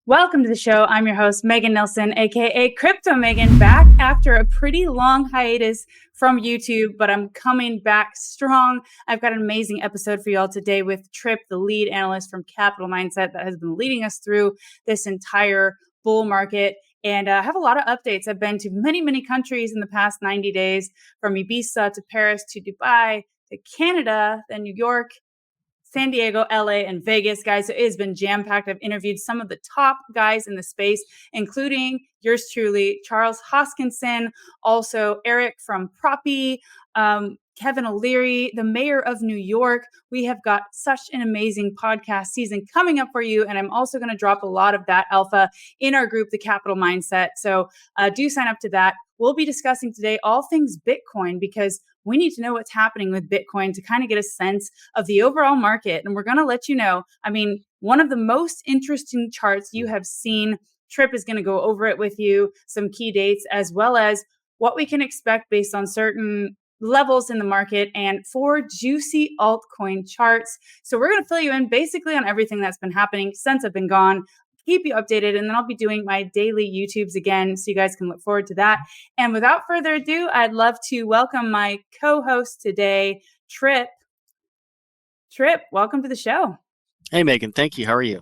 Welcome to the show. I'm your host, Megan Nelson, aka Crypto Megan, back after a pretty long hiatus from YouTube, but I'm coming back strong. I've got an amazing episode for you all today with Trip, the lead analyst from Capital Mindset that has been leading us through this entire bull market. And I have a lot of updates. I've been to many countries in the past 90 days, from Ibiza to Paris to Dubai to Canada, then New York, San Diego, LA, and Vegas, guys. It has been jam-packed. I've interviewed some of the top guys in the space, including yours truly, Charles Hoskinson, also Eric from Propy, Kevin O'Leary, the mayor of New York. We have got such an amazing podcast season coming up for you. And I'm also going to drop a lot of that alpha in our group, the Capital Mindset. So do sign up to that. We'll be discussing today all things Bitcoin, because we need to know what's happening with Bitcoin to kind of get a sense of the overall market. And we're going to let you know, one of the most interesting charts you have seen. Trip is going to go over it with you, some key dates, as well as what we can expect based on certain levels in the market, and 4 juicy altcoin charts. So we're going to fill you in basically on everything that's been happening since I've been gone, keep you updated, and then I'll be doing my daily YouTubes again, so you guys can look forward to that. And without further ado, I'd love to welcome my co-host today, Trip. Trip, welcome to the show. Hey, Megan. Thank you. How are you?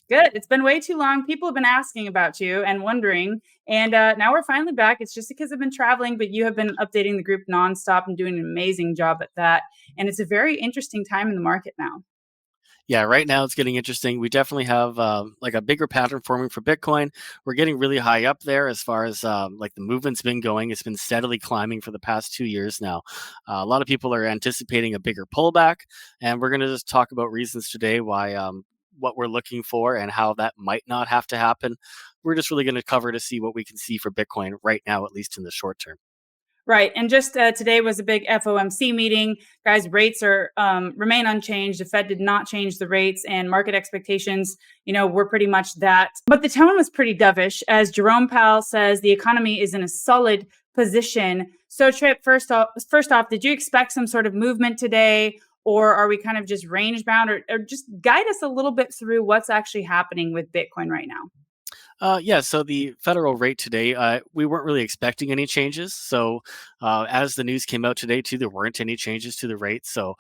Good. It's been way too long. People have been asking about you and wondering. And now we're finally back. It's just because I've been traveling, but you have been updating the group nonstop and doing an amazing job at that. And it's a very interesting time in the market now. Yeah, right now it's getting interesting. We definitely have like a bigger pattern forming for Bitcoin. We're getting really high up there as far as like the movement's been going. It's been steadily climbing for the past 2 years now. A lot of people are anticipating a bigger pullback, and we're going to just talk about reasons today why what we're looking for and how that might not have to happen. We're just really going to cover to see what we can see for Bitcoin right now, at least in the short term. Right. And just today was a big FOMC meeting. Guys, rates are remain unchanged. The Fed did not change the rates, and market expectations, were pretty much that. But the tone was pretty dovish, as Jerome Powell says the economy is in a solid position. So Trip, first off, did you expect some sort of movement today, or are we kind of just range bound, or just guide us a little bit through what's actually happening with Bitcoin right now? Yeah, so the federal rate today, we weren't really expecting any changes. So as the news came out today, too, there weren't any changes to the rate. So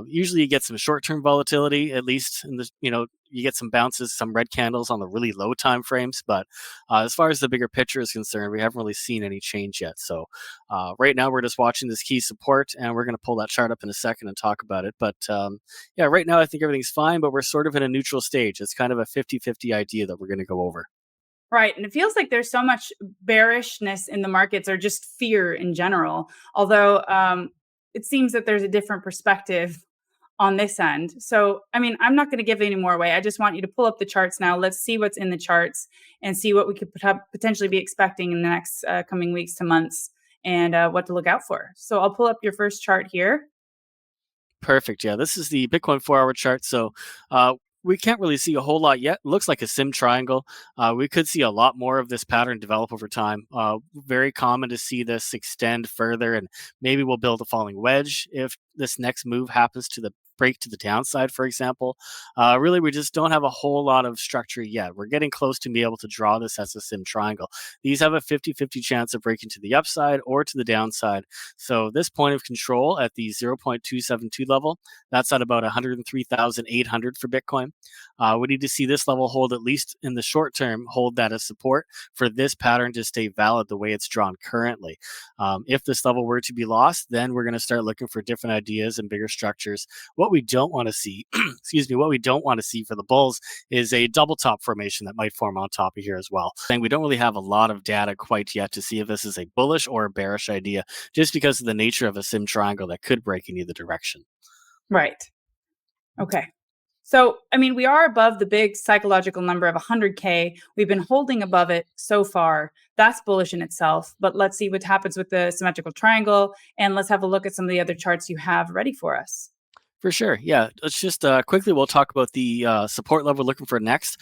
usually you get some short-term volatility, at least in the, you get some bounces, some red candles on the really low time frames. But as far as the bigger picture is concerned, we haven't really seen any change yet. So right now we're just watching this key support, and we're going to pull that chart up in a second and talk about it. But yeah, right now I think everything's fine, but we're sort of in a neutral stage. It's kind of a 50-50 idea that we're going to go over. Right. And it feels like there's so much bearishness in the markets, or just fear in general. Although it seems that there's a different perspective on this end. So, I'm not going to give any more away. I just want you to pull up the charts now. Let's see what's in the charts and see what we could potentially be expecting in the next coming weeks to months, and what to look out for. So I'll pull up your first chart here. Perfect. Yeah, this is the Bitcoin 4-hour chart. So we can't really see a whole lot yet. It looks like a sim triangle. We could see a lot more of this pattern develop over time. Very common to see this extend further, and maybe we'll build a falling wedge if this next move happens to the break to the downside, for example. Really, we just don't have a whole lot of structure yet. We're getting close to being able to draw this as a sim triangle. These have a 50-50 chance of breaking to the upside or to the downside. So this point of control at the 0.272 level, that's at about 103,800 for Bitcoin. We need to see this level hold, at least in the short term, hold that as support for this pattern to stay valid the way it's drawn currently. If this level were to be lost, then we're going to start looking for different ideas and bigger structures. What we don't want to see, what we don't want to see for the bulls is a double top formation that might form on top of here as well. And we don't really have a lot of data quite yet to see if this is a bullish or a bearish idea, just because of the nature of a sim triangle that could break in either direction. Right. Okay. So, we are above the big psychological number of 100K. We've been holding above it so far. That's bullish in itself. But let's see what happens with the symmetrical triangle. And let's have a look at some of the other charts you have ready for us. For sure. Yeah. Let's just quickly, we'll talk about the support level we're looking for next.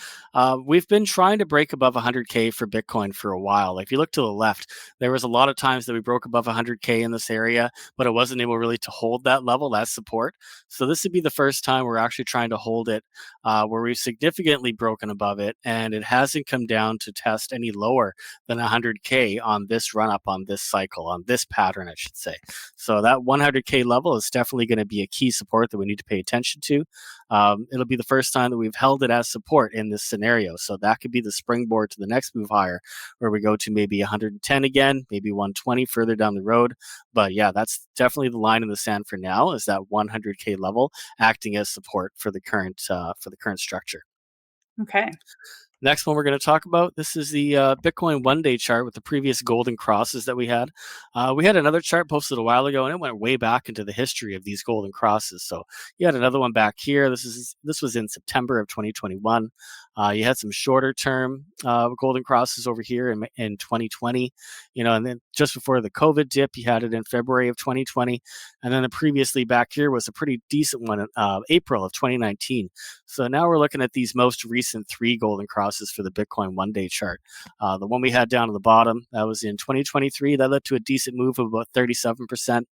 We've been trying to break above 100K for Bitcoin for a while. Like if you look to the left, there was a lot of times that we broke above 100K in this area, but it wasn't able really to hold that level, that support. So this would be the first time we're actually trying to hold it, where we've significantly broken above it, and it hasn't come down to test any lower than 100K on this run up, on this cycle, on this pattern, I should say. So that 100K level is definitely going to be a key support that we need to pay attention to. It'll be the first time that we've held it as support in this scenario. So that could be the springboard to the next move higher, where we go to maybe 110 again, maybe 120 further down the road. But yeah, that's definitely the line in the sand for now, is that 100K level acting as support for the current structure. Okay. Next one we're going to talk about, this is the Bitcoin one-day chart with the previous golden crosses that we had. We had another chart posted a while ago, and it went way back into the history of these golden crosses. So you had another one back here. This was in September of 2021. You had some shorter term golden crosses over here in 2020, and then just before the COVID dip, you had it in February of 2020. And then the previously back here was a pretty decent one in April of 2019. So now we're looking at these most recent 3 golden crosses for the Bitcoin one-day chart. The one we had down at the bottom, that was in 2023. That led to a decent move of about 37%.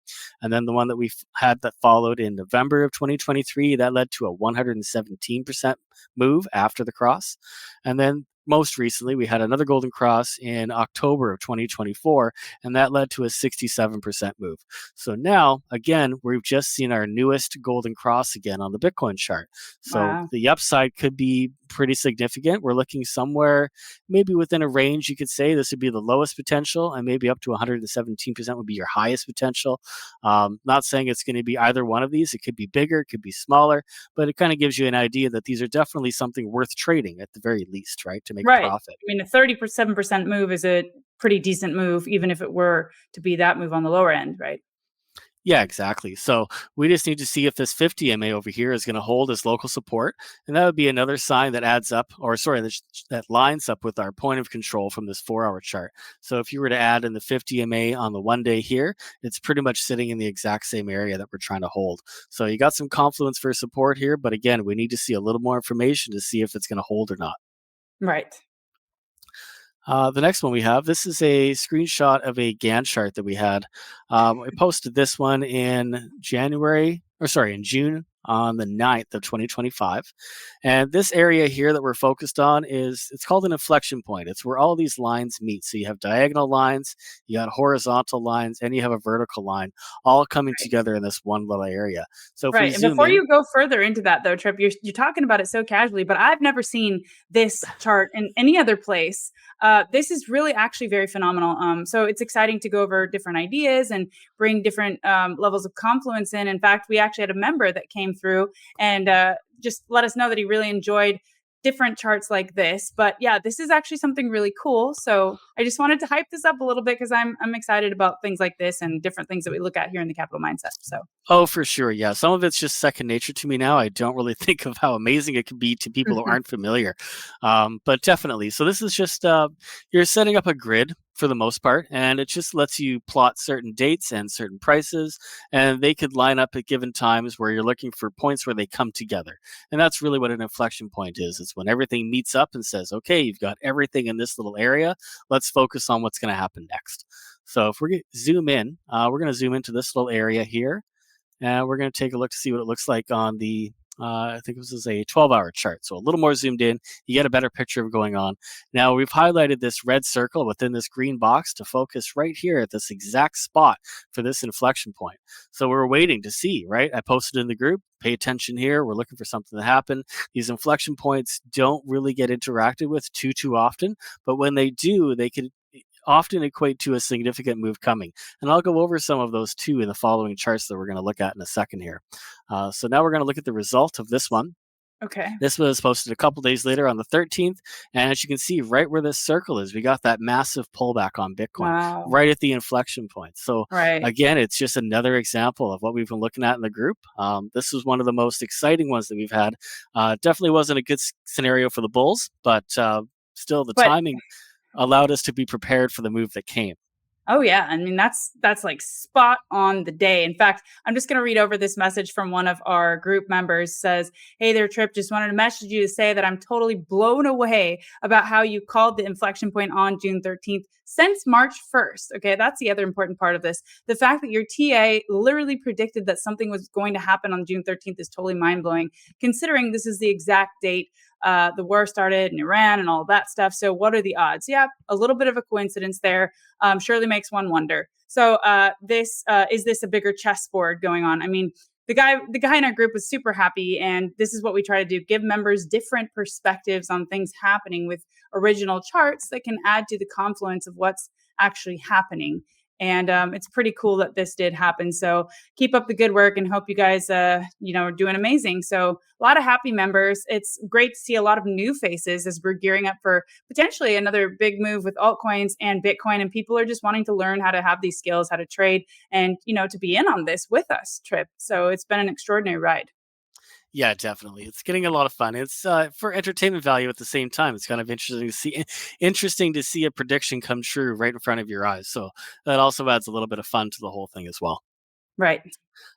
And then the one that we had that followed in November of 2023, that led to a 117% move after the cross. And then most recently, we had another golden cross in October of 2024, and that led to a 67% move. So now, again, we've just seen our newest golden cross again on the Bitcoin chart. So Wow. the upside could be pretty significant. We're looking somewhere maybe within a range. You could say this would be the lowest potential, and maybe up to 117% would be your highest potential. Not saying it's going to be either one of these. It could be bigger, it could be smaller, but it kind of gives you an idea that these are definitely something worth trading at the very least, right? To make a Right. profit. I mean, a 37% move is a pretty decent move, even if it were to be that move on the lower end, right? Yeah, exactly. So we just need to see if this 50 MA over here is going to hold as local support. And that would be another sign that adds up, or sorry, that lines up with our point of control from this 4-hour chart. So if you were to add in the 50 MA on the one day here, it's pretty much sitting in the exact same area that we're trying to hold. So you got some confluence for support here. But again, we need to see a little more information to see if it's going to hold or not. Right. The next one we have, this is a screenshot of a Gantt chart that we had. I posted this one in June on the 9th of 2025. And this area here that we're focused on it's called an inflection point. It's where all these lines meet. So you have diagonal lines, you got horizontal lines, and you have a vertical line all coming Right. together in this one little area. So if we Right. And zoom before in, you go further into that, though, Trip, you're talking about it so casually, but I've never seen this chart in any other place. This is really actually very phenomenal. So it's exciting to go over different ideas and bring different levels of confluence in. In fact, we actually had a member that came through and just let us know that he really enjoyed different charts like this. But yeah, this is actually something really cool. So I just wanted to hype this up a little bit because I'm excited about things like this and different things that we look at here in the capital mindset. So oh, for sure. Yeah. Some of it's just second nature to me now. I don't really think of how amazing it can be to people who aren't familiar. But definitely. So this is just, you're setting up a grid for the most part, and it just lets you plot certain dates and certain prices, and they could line up at given times where you're looking for points where they come together. And that's really what an inflection point is. It's when everything meets up and says, okay, you've got everything in this little area. Let's focus on what's going to happen next. So if we zoom in, we're going to zoom into this little area here, and we're going to take a look to see what it looks like on the, I think this is a 12-hour chart. So a little more zoomed in, you get a better picture of going on. Now we've highlighted this red circle within this green box to focus right here at this exact spot for this inflection point. So we're waiting to see, right? I posted in the group, pay attention here. We're looking for something to happen. These inflection points don't really get interacted with too often, but when they do, they can often equate to a significant move coming. And I'll go over some of those too in the following charts that we're going to look at in a second here. So now we're going to look at the result of this one. okay. This was posted a couple days later on the 13th. And as you can see, right where this circle is, we got that massive pullback on Bitcoin Wow. right at the inflection point. So Right. again, it's just another example of what we've been looking at in the group. This was one of the most exciting ones that we've had. Definitely wasn't a good scenario for the bulls, but still the But timing allowed us to be prepared for the move that came. Oh yeah, I mean that's like spot on the day. In fact, I'm just going to read over this message from one of our group members. Says, "Hey there, Trip. Just wanted to message you to say that I'm totally blown away about how you called the inflection point on June 13th since March 1st." Okay, that's the other important part of this. The fact that your TA literally predicted that something was going to happen on June 13th is totally mind blowing, considering this is the exact date the war started in Iran and all that stuff. So, what are the odds? Yeah, a little bit of a coincidence there. Surely makes one wonder. So, this is this a bigger chessboard going on? I mean, the guy in our group was super happy, and this is what we try to do: give members different perspectives on things happening with original charts that can add to the confluence of what's actually happening. And it's pretty cool that this did happen. So keep up the good work, and hope you guys, are doing amazing. So a lot of happy members. It's great to see a lot of new faces as we're gearing up for potentially another big move with altcoins and Bitcoin. And people are just wanting to learn how to have these skills, how to trade, and to be in on this with us, Trip. So it's been an extraordinary ride. Yeah, definitely. It's getting a lot of fun. It's for entertainment value at the same time. It's kind of interesting to see a prediction come true right in front of your eyes. So that also adds a little bit of fun to the whole thing as well. Right.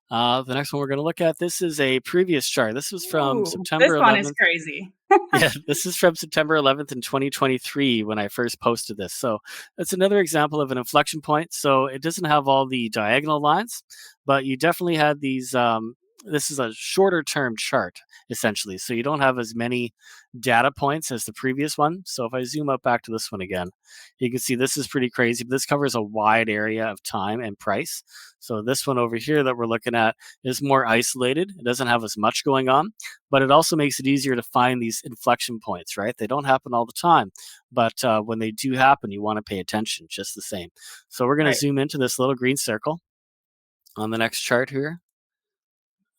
The next one we're going to look at, this is a previous chart. This was from Ooh, this September one is 11th. crazy. Yeah, this is from September 11th in 2023 when I first posted this. So it's another example of an inflection point. So it doesn't have all the diagonal lines, but you definitely had these. This is a shorter term chart, essentially. So you don't have as many data points as the previous one. So if I zoom up back to this one again, you can see this is pretty crazy. But this covers a wide area of time and price. So this one over here that we're looking at is more isolated. It doesn't have as much going on, but it also makes it easier to find these inflection points, right? They don't happen all the time, but when they do happen, you want to pay attention just the same. So we're going to Right. zoom into this little green circle on the next chart here.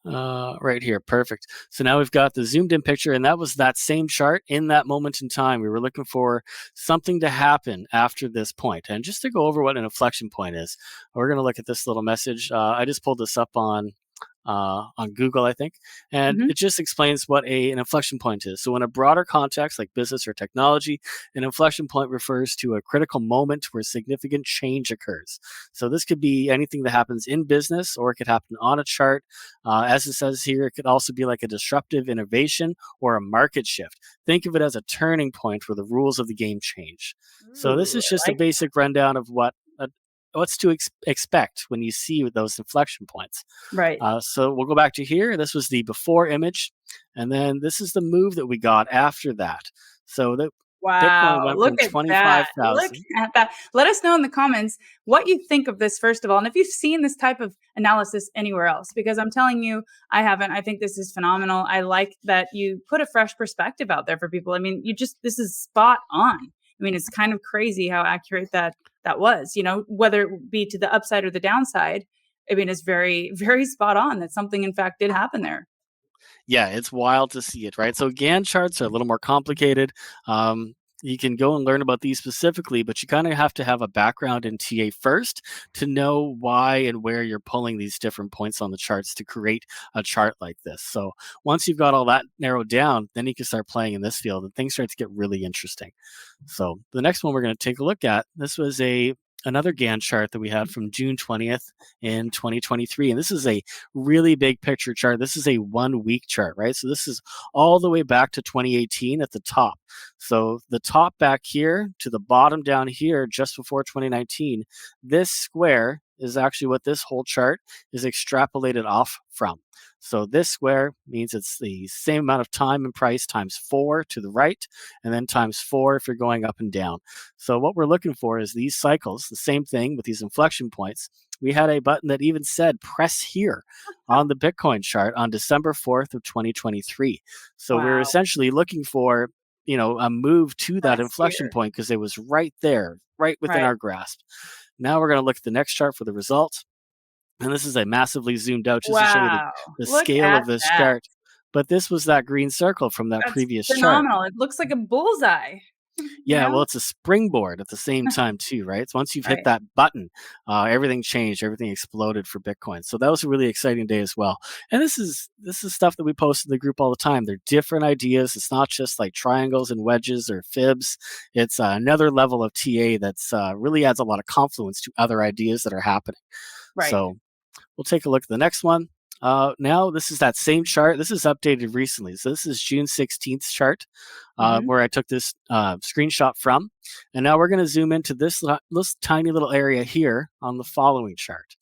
Right here, perfect. So now we've got the zoomed in picture, and that was that same chart in that moment in time. We were looking for something to happen after this point. And just to go over what an inflection point is, we're going to look at this little message. I just pulled this up on Google, I think, and Hmm. it just explains what an inflection point is. So, in a broader context, like business or technology, an inflection point refers to a critical moment where significant change occurs. So, this could be anything that happens in business, or it could happen on a chart. As it says here, it could also be like a disruptive innovation or a market shift. Think of it as a turning point where the rules of the game change. So, this Ooh, is just I a like basic rundown of what's to expect when you see those inflection points. right. So we'll go back to here. This was the before image, and then this is the move that we got after that. So the Bitcoin Wow, went look from at that. Look 25,000. at that. Let us know in the comments what you think of this, first of all, and if you've seen this type of analysis anywhere else, because I'm telling you, I haven't. I think this is phenomenal. I like that you put a fresh perspective out there for people. I mean, this is spot on. I mean, it's kind of crazy how accurate that was, whether it be to the upside or the downside. I mean, it's very, very spot on that something, in fact, did happen there. Yeah, it's wild to see it, right? So Gann charts are a little more complicated. You can go and learn about these specifically, but you kind of have to have a background in TA first to know why and where you're pulling these different points on the charts to create a chart like this. So once you've got all that narrowed down, then you can start playing in this field and things start to get really interesting. So the next one we're going to take a look at, this was another Gann chart that we had from June 20th in 2023. And this is a really big picture chart. This is a 1 week chart, right? So this is all the way back to 2018 at the top. So the top back here to the bottom down here, just before 2019, this square is actually what this whole chart is extrapolated off from. So this square means it's the same amount of time and price times 4 to the right, and then times 4 if you're going up and down. So what we're looking for is these cycles, the same thing with these inflection points. We had a button that even said press here on the Bitcoin chart on December 4th of 2023. So we're Wow. essentially looking for, a move to that Last inflection year. point because it was right there, right within Right. our grasp. Now we're going to look at the next chart for the result. And this is a massively zoomed out just to show you Wow. the Look scale at of this that. chart. But this was that green circle from that That's previous chart. phenomenal. It looks like a bullseye. Yeah, well, know? it's a springboard at the same time too, right? So once you've hit Right. that button, everything changed, everything exploded for Bitcoin. So that was a really exciting day as well. And this is stuff that we post in the group all the time. They're different ideas. It's not just like triangles and wedges or fibs. It's another level of TA that's really adds a lot of confluence to other ideas that are happening. Right. So we'll take a look at the next one. Now, this is that same chart. This is updated recently. So this is June 16th chart Mhm. where I took this screenshot from. And now we're going to zoom into this tiny little area here on the following chart.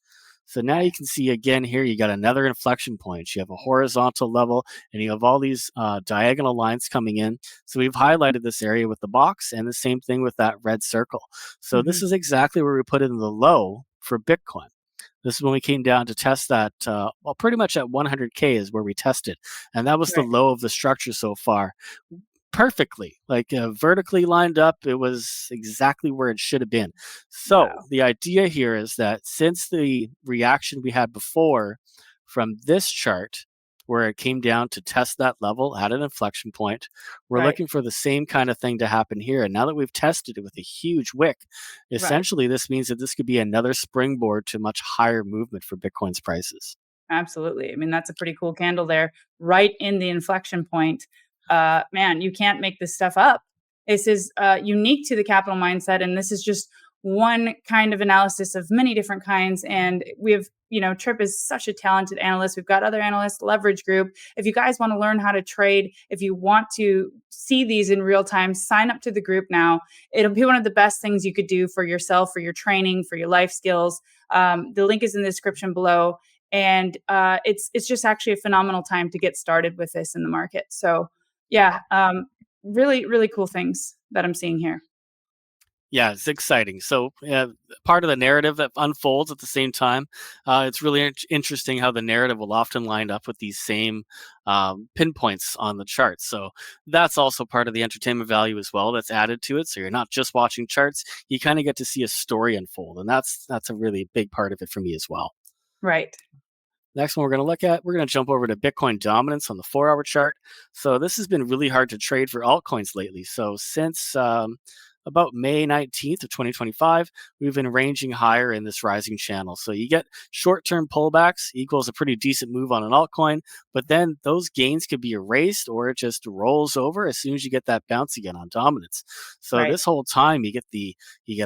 So now you Okay. can see again here, you got another inflection point. You have a horizontal level and you have all these diagonal lines coming in. So we've highlighted this area with the box and the same thing with that red circle. So this Mhm. is exactly where we put in the low for Bitcoin. This is when we came down to test that, well, pretty much at 100K is where we tested. And that was the Right. low of the structure so far. Perfectly, like vertically lined up. It was exactly where it should have been. So Wow. the idea here is that since the reaction we had before from this chart, where it came down to test that level at an inflection point, we're Right. looking for the same kind of thing to happen here. And now that we've tested it with a huge wick, Right. essentially this means that this could be another springboard to much higher movement for Bitcoin's prices. Absolutely. I mean, that's a pretty cool candle there, right in the inflection point. Man, you can't make this stuff up. This is unique to the capital mindset, and this is just one kind of analysis of many different kinds. And we have, Trip is such a talented analyst. We've got other analysts, Leverage Group. If you guys want to learn how to trade, if you want to see these in real time, sign up to the group now. It'll be one of the best things you could do for yourself, for your training, for your life skills. The link is in the description below, and it's just actually a phenomenal time to get started with this in the market. So yeah, really really cool things that I'm seeing here. Yeah, it's exciting. So, part of the narrative that unfolds at the same time, it's really interesting how the narrative will often line up with these same pinpoints on the chart. So, that's also part of the entertainment value as well that's added to it. So, you're not just watching charts, you kind of get to see a story unfold. And that's a really big part of it for me as well. Right. Next one we're going to look at, we're going to jump over to Bitcoin dominance on the 4-hour chart. So this has been really hard to trade for altcoins lately. So since about May 19th of 2025, we've been ranging higher in this rising channel. So you get short-term pullbacks equals a pretty decent move on an altcoin, but then those gains could be erased or it just rolls over as soon as you get that bounce again on dominance. So Right. this whole time you get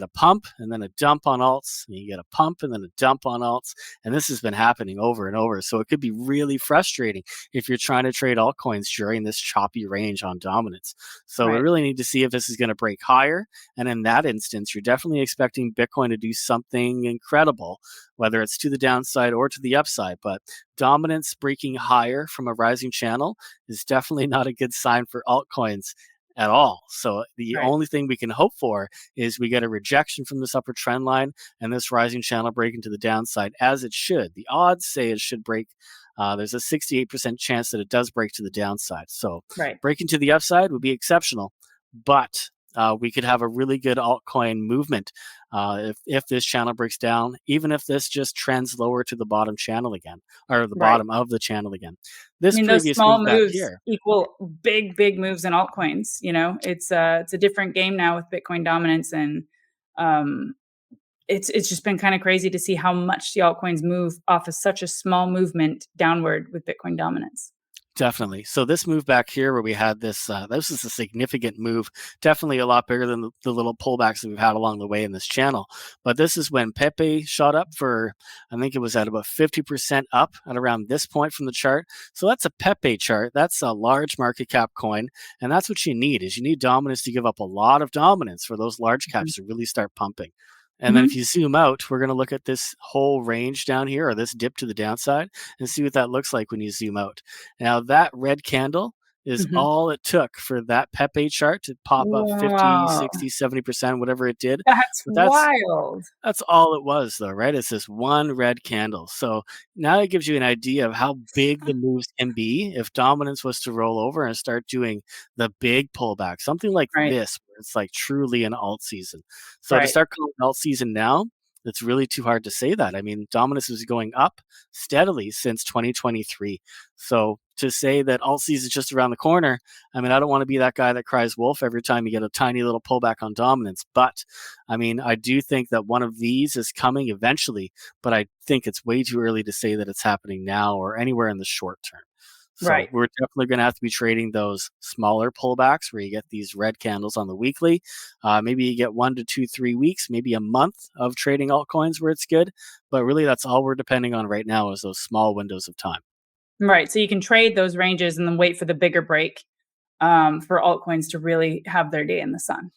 a pump and then a dump on alts, and you get a pump and then a dump on alts, and this has been happening over and over. So it could be really frustrating if you're trying to trade altcoins during this choppy range on dominance. So we Right. really need to see if this is going to break higher. And in that instance, you're definitely expecting Bitcoin to do something incredible, whether it's to the downside or to the upside. But dominance breaking higher from a rising channel is definitely not a good sign for altcoins at all. So the Right. only thing we can hope for is we get a rejection from this upper trend line and this rising channel breaking to the downside as it should. The odds say it should break. There's a 68% chance that it does break to the downside. So Right. breaking to the upside would be exceptional, but we could have a really good altcoin movement if this channel breaks down, even if this just trends lower to the bottom channel again, or the Right. bottom of the channel again. I This mean, those previous small move back moves here, equal big, big moves in altcoins. It's a different game now with Bitcoin dominance, and um, it's just been kind of crazy to see how much the altcoins move off of such a small movement downward with Bitcoin dominance. definitely. So this move back here, where we had this is a significant move, definitely a lot bigger than the little pullbacks that we've had along the way in this channel. But this is when Pepe shot up for, I think it was at about 50% up at around this point from the chart. So that's a Pepe chart. That's a large market cap coin, and that's what you need. Is you need dominance to give up a lot of dominance for those large caps to really start pumping. And then if Mm-hmm. you zoom out, we're going to look at this whole range down here, or this dip to the downside, and see what that looks like when you zoom out. Now, that red candle is Mm-hmm. all it took for that Pepe chart to pop up 50, Wow, 60, 70%, whatever it did. that's But wild. that's all it was, though, right? It's this one red candle. So now it gives you an idea of how big the moves can be if dominance was to roll over and start doing the big pullback, something like Right. this, where it's like truly an alt season. So to Right. start calling alt season now, it's really too hard to say that. I mean, dominance is going up steadily since 2023. So to say that alt season is just around the corner, I mean, I don't want to be that guy that cries wolf every time you get a tiny little pullback on dominance. But I mean, I do think that one of these is coming eventually, but I think it's way too early to say that it's happening now or anywhere in the short term. So Right. we're definitely going to have to be trading those smaller pullbacks where you get these red candles on the weekly. Maybe you get 1 to 2, 3 weeks, maybe a month of trading altcoins where it's good. But really, that's all we're depending on right now is those small windows of time. Right. So you can trade those ranges and then wait for the bigger break for altcoins to really have their day in the sun.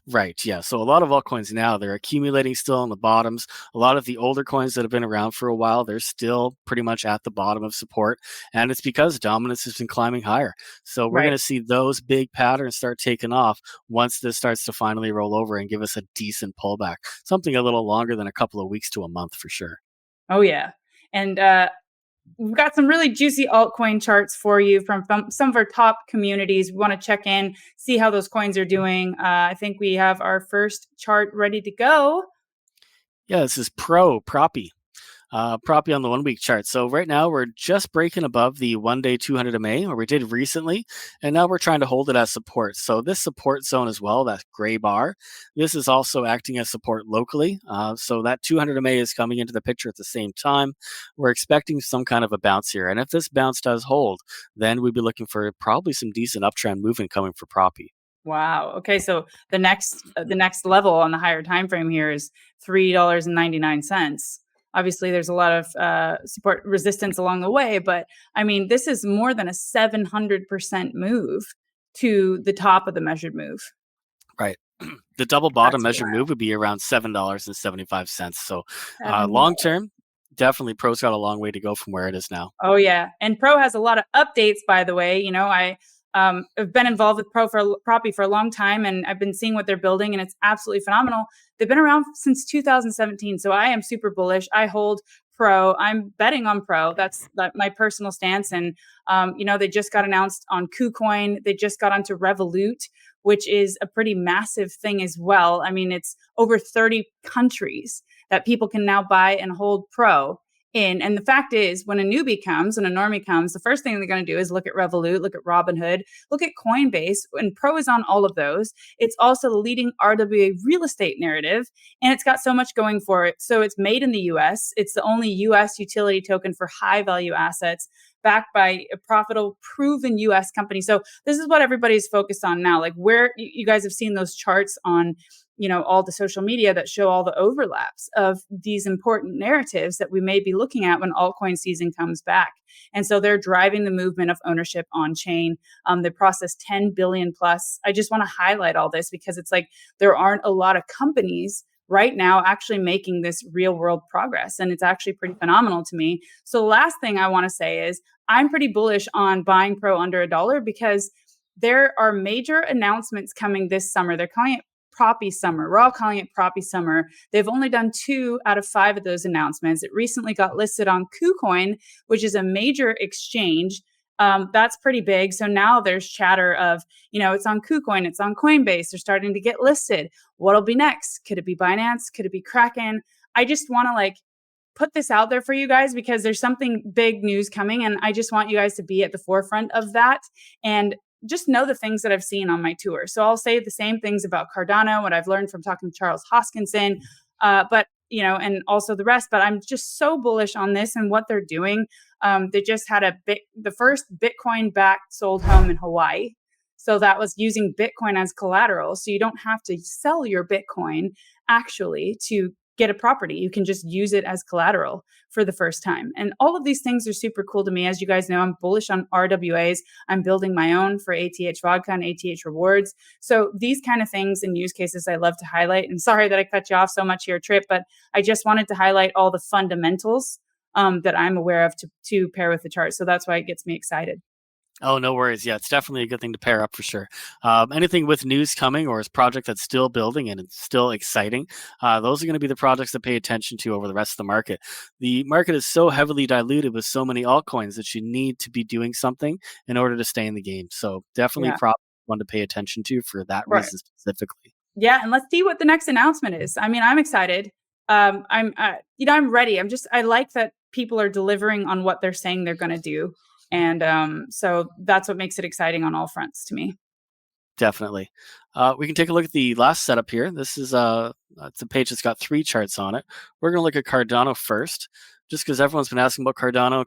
Right. Yeah. So a lot of altcoins now, they're accumulating still on the bottoms. A lot of the older coins that have been around for a while, they're still pretty much at the bottom of support. And it's because dominance has been climbing higher. So we're going Right. to see those big patterns start taking off once this starts to finally roll over and give us a decent pullback. Something a little longer than a couple of weeks to a month for sure. Oh, yeah. And we've got some really juicy altcoin charts for you from some of our top communities. We want to check in, see how those coins are doing. I think we have our first chart ready to go. Yeah, this is Propy. Propy on the 1 week chart. So right now we're just breaking above the 1 day 200 MA, or we did recently, and now we're trying to hold it as support. So this support zone as well, that gray bar, this is also acting as support locally. So that 200 MA is coming into the picture at the same time. We're expecting some kind of a bounce here, and if this bounce does hold, then we'd be looking for probably some decent uptrend movement coming for Propy. Wow. Okay, so the next level on the higher time frame here is $3.99. Obviously, there's a lot of support resistance along the way, but I mean, this is more than a 700% move to the top of the measured move. Right. The double bottom That's measured wild. move would be around $7.75. So long $7. term, definitely Pro's got a long way to go from where it is now. Oh yeah, and Pro has a lot of updates. By the way, I have been involved with Propy for a long time, and I've been seeing what they're building, and it's absolutely phenomenal. They've been around since 2017, so I am super bullish. I hold Pro. I'm betting on Pro. That's my personal stance. And they just got announced on KuCoin. They just got onto Revolut, which is a pretty massive thing as well. I mean, it's over 30 countries that people can now buy and hold Pro in. And the fact is, when a normie comes, the first thing they're going to do is look at Revolut, look at Robinhood, look at Coinbase, and Pro is on all of those. It's also the leading RWA real estate narrative, and it's got so much going for it. So it's made in the US. It's the only US utility token for high value assets, backed by a profitable, proven US company. So this is what everybody's focused on now. Like, where you guys have seen those charts on all the social media that show all the overlaps of these important narratives that we may be looking at when altcoin season comes back. And so they're driving the movement of ownership on chain. They process 10 billion plus. I just want to highlight all this because it's like there aren't a lot of companies right now actually making this real world progress. And it's actually pretty phenomenal to me. So the last thing I want to say is I'm pretty bullish on buying Pro under $1 because there are major announcements coming this summer. They're calling it Propy Summer. We're all calling it Propy Summer. They've only done 2 out of 5 of those announcements. It recently got listed on KuCoin, which is a major exchange. That's pretty big. So now there's chatter of, it's on KuCoin, it's on Coinbase. They're starting to get listed. What'll be next? Could it be Binance? Could it be Kraken? I just want to put this out there for you guys because there's something big news coming, and I just want you guys to be at the forefront of that. And just know the things that I've seen on my tour. So I'll say the same things about Cardano, what I've learned from talking to Charles Hoskinson, and also the rest. But I'm just so bullish on this and what they're doing. They just had the first Bitcoin backed sold home in Hawaii. So that was using Bitcoin as collateral. So you don't have to sell your Bitcoin actually to get a property. You can just use it as collateral for the first time. And all of these things are super cool to me. As you guys know, I'm bullish on RWAs. I'm building my own for ATH Vodka and ATH Rewards. So these kind of things and use cases I love to highlight. And sorry that I cut you off so much here, Trip, but I just wanted to highlight all the fundamentals that I'm aware of to pair with the chart. So that's why it gets me excited. Oh, no worries. Yeah, it's definitely a good thing to pair up for sure. Anything with news coming or a project that's still building and it's still exciting, those are going to be the projects to pay attention to over the rest of the market. The market is so heavily diluted with so many altcoins that you need to be doing something in order to stay in the game. So definitely Yeah. one to pay attention to for that Right. reason specifically. Yeah. And let's see what the next announcement is. I mean, I'm excited. I'm ready. I like that people are delivering on what they're saying they're going to do. And so that's what makes it exciting on all fronts to me. Definitely. We can take a look at the last setup here. This is it's a page that's got 3 charts on it. We're going to look at Cardano first, just because everyone's been asking about Cardano.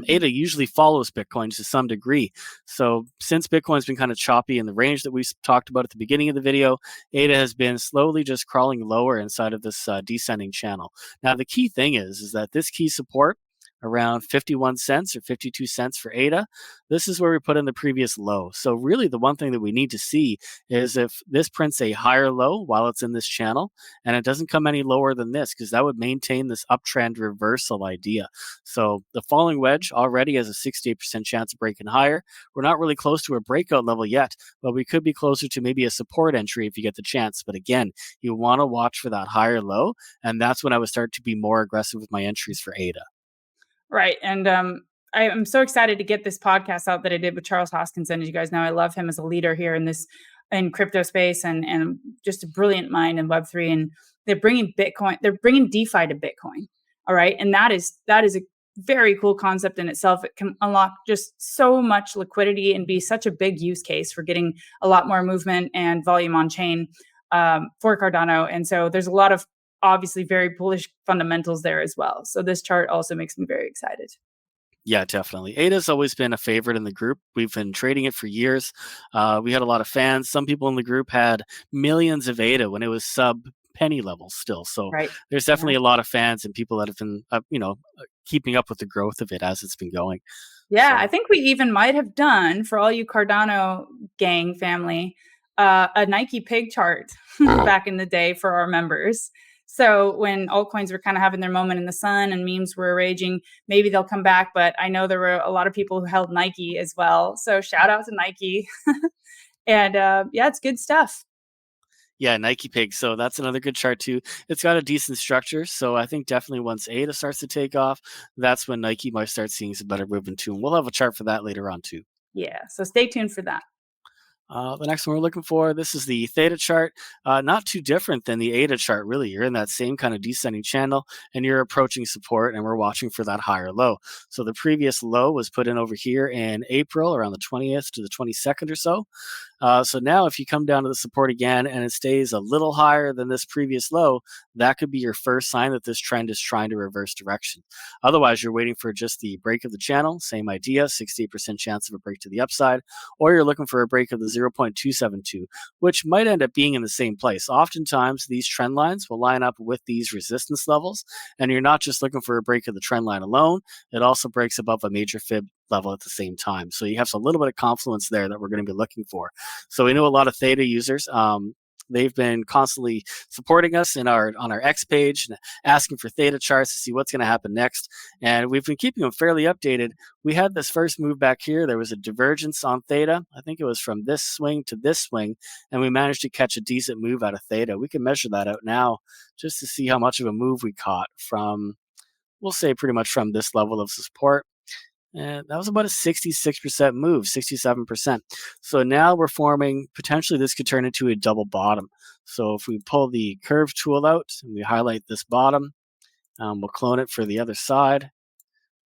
ADA usually follows Bitcoin to some degree. So since Bitcoin's been kind of choppy in the range that we talked about at the beginning of the video, ADA has been slowly just crawling lower inside of this descending channel. Now, the key thing is that this key support around 51 cents or 52 cents for ADA. This is where we put in the previous low. So really the one thing that we need to see is if this prints a higher low while it's in this channel and it doesn't come any lower than this, because that would maintain this uptrend reversal idea. So the falling wedge already has a 68% chance of breaking higher. We're not really close to a breakout level yet, but we could be closer to maybe a support entry if you get the chance. But again, you want to watch for that higher low, and that's when I would start to be more aggressive with my entries for ADA. Right. And I'm so excited to get this podcast out that I did with Charles Hoskinson. As you guys know, I love him as a leader here in crypto space and just a brilliant mind in Web3. And they're bringing DeFi to Bitcoin. All right. And that is a very cool concept in itself. It can unlock just so much liquidity and be such a big use case for getting a lot more movement and volume on chain for Cardano. And so there's a lot of obviously very bullish fundamentals there as well. So this chart also makes me very excited. Yeah, definitely. ADA's always been a favorite in the group. We've been trading it for years. We had a lot of fans. Some people in the group had millions of ADA when it was sub penny levels still. So right. There's definitely a lot of fans and people that have been, keeping up with the growth of it as it's been going. Yeah, I think we even might have done, for all you Cardano gang family, a Nike pig chart back in the day for our members. So when altcoins were kind of having their moment in the sun and memes were raging, maybe they'll come back. But I know there were a lot of people who held Nike as well. So shout out to Nike. And yeah, it's good stuff. Yeah, Nike Pig. So that's another good chart too. It's got a decent structure. So I think definitely once ADA starts to take off, that's when Nike might start seeing some better movement too. And we'll have a chart for that later on too. Yeah, so stay tuned for that. The next one we're looking for, this is the Theta chart. Not too different than the ADA chart, really. You're in that same kind of descending channel and you're approaching support and we're watching for that higher low. So the previous low was put in over here in April, around the 20th to the 22nd or so. So now if you come down to the support again and it stays a little higher than this previous low, that could be your first sign that this trend is trying to reverse direction. Otherwise, you're waiting for just the break of the channel. Same idea, 68% chance of a break to the upside, or you're looking for a break of the 0.272, which might end up being in the same place. Oftentimes, these trend lines will line up with these resistance levels, and you're not just looking for a break of the trend line alone. It also breaks above a major fib level at the same time. So you have a little bit of confluence there that we're going to be looking for. So we know a lot of Theta users. They've been constantly supporting us on our X page and asking for Theta charts to see what's going to happen next. And we've been keeping them fairly updated. We had this first move back here. There was a divergence on Theta. I think it was from this swing to this swing, and we managed to catch a decent move out of Theta. We can measure that out now just to see how much of a move we caught from, we'll say pretty much from this level of support. And that was about a 66% move, 67%. So now we're forming, potentially this could turn into a double bottom. So if we pull the curve tool out and we highlight this bottom, we'll clone it for the other side.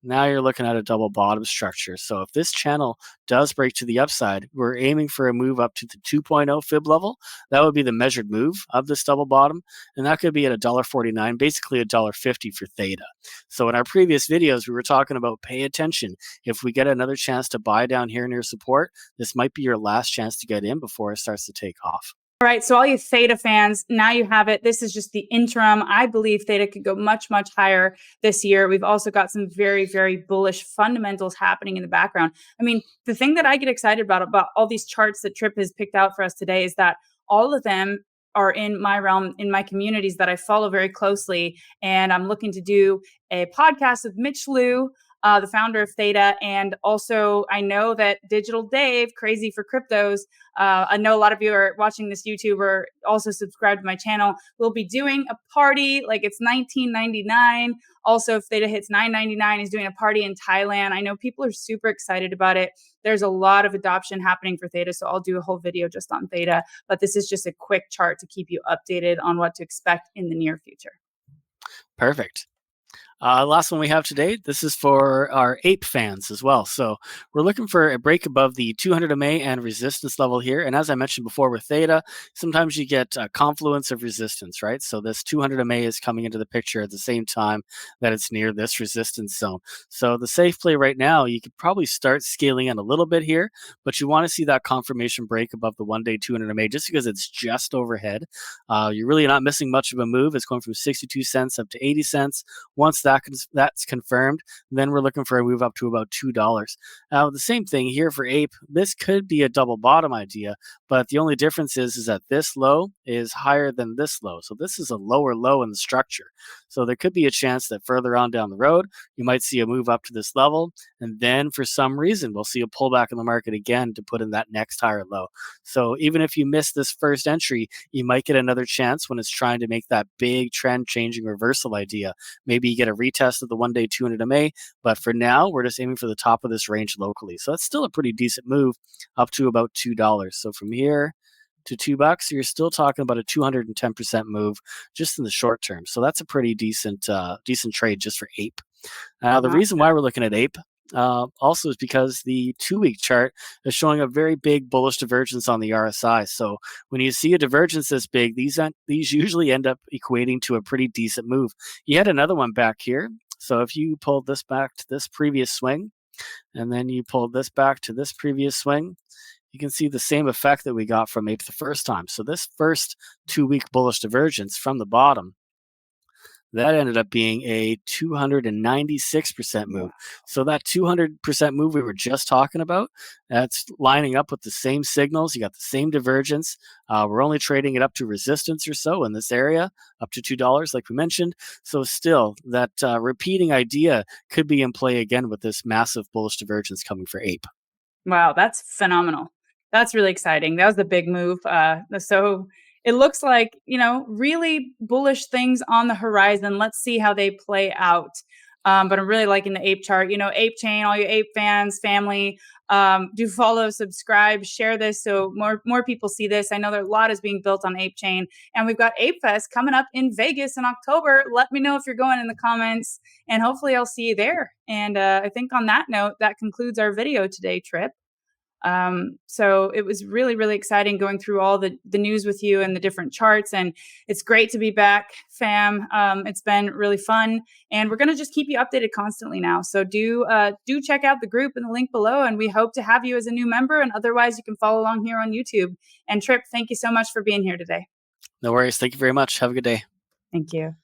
Now you're looking at a double bottom structure. So if this channel does break to the upside, we're aiming for a move up to the 2.0 fib level. That would be the measured move of this double bottom. And that could be at $1.49, basically $1.50 for Theta. So in our previous videos, we were talking about pay attention. If we get another chance to buy down here near support, this might be your last chance to get in before it starts to take off. All right, so all you Theta fans, now you have it. This is just the interim. I believe Theta could go much, much higher this year. We've also got some very, very bullish fundamentals happening in the background. I mean, the thing that I get excited about all these charts that Trip has picked out for us today is that all of them are in my realm, in my communities that I follow very closely. And I'm looking to do a podcast with Mitch Liu, the founder of Theta. And also, I know that Digital Dave, Crazy for Cryptos, I know a lot of you are watching this YouTube or also subscribe to my channel. We'll be doing a party like it's $19.99. Also, if Theta hits $9.99, he's doing a party in Thailand. I know people are super excited about it. There's a lot of adoption happening for Theta, so I'll do a whole video just on Theta. But this is just a quick chart to keep you updated on what to expect in the near future. Perfect. Last one we have today, this is for our APE fans as well. So we're looking for a break above the 200 MA and resistance level here. And as I mentioned before with Theta, sometimes you get a confluence of resistance, right? So this 200 MA is coming into the picture at the same time that it's near this resistance zone. So the safe play right now, you could probably start scaling in a little bit here, but you want to see that confirmation break above the 1-day 200 MA just because it's just overhead. You're really not missing much of a move. It's going from 62 cents up to 80 cents. Once that's confirmed, then we're looking for a move up to about $2. Now, the same thing here for APE. This could be a double bottom idea, but the only difference is that this low is higher than this low. So this is a lower low in the structure. So there could be a chance that further on down the road, you might see a move up to this level, and then for some reason, we'll see a pullback in the market again to put in that next higher low. So even if you miss this first entry, you might get another chance when it's trying to make that big trend changing reversal idea. Maybe you get a retest of the 1-day 200 MA, but for now, we're just aiming for the top of this range locally. So that's still a pretty decent move up to about $2. So from here to $2, you're still talking about a 210% move just in the short term. So that's a pretty decent trade just for APE. The reason why we're looking at APE also is because the 2-week chart is showing a very big bullish divergence on the RSI. So when you see a divergence this big, these usually end up equating to a pretty decent move. You had another one back here. So if you pulled this back to this previous swing, and then you pulled this back to this previous swing, you can see the same effect that we got from APE the first time. So this first 2-week bullish divergence from the bottom, that ended up being a 296% move. So that 200% move we were just talking about, that's lining up with the same signals. You got the same divergence. We're only trading it up to resistance or so in this area, up to $2, like we mentioned. So still, that repeating idea could be in play again with this massive bullish divergence coming for APE. Wow, that's phenomenal. That's really exciting. That was a big move. So it looks like, really bullish things on the horizon. Let's see how they play out. But I'm really liking the APE chart. APE chain, all you APE fans, family, do follow, subscribe, share this so more people see this. I know there a lot is being built on APE chain, and we've got APE Fest coming up in Vegas in October. Let me know if you're going in the comments, and hopefully I'll see you there. And I think on that note, that concludes our video today, Trip. So it was really, really exciting going through all the news with you and the different charts. And it's great to be back, fam. It's been really fun. And we're going to just keep you updated constantly now. So do check out the group in the link below. And we hope to have you as a new member. And otherwise, you can follow along here on YouTube. And Trip, thank you so much for being here today. No worries. Thank you very much. Have a good day. Thank you.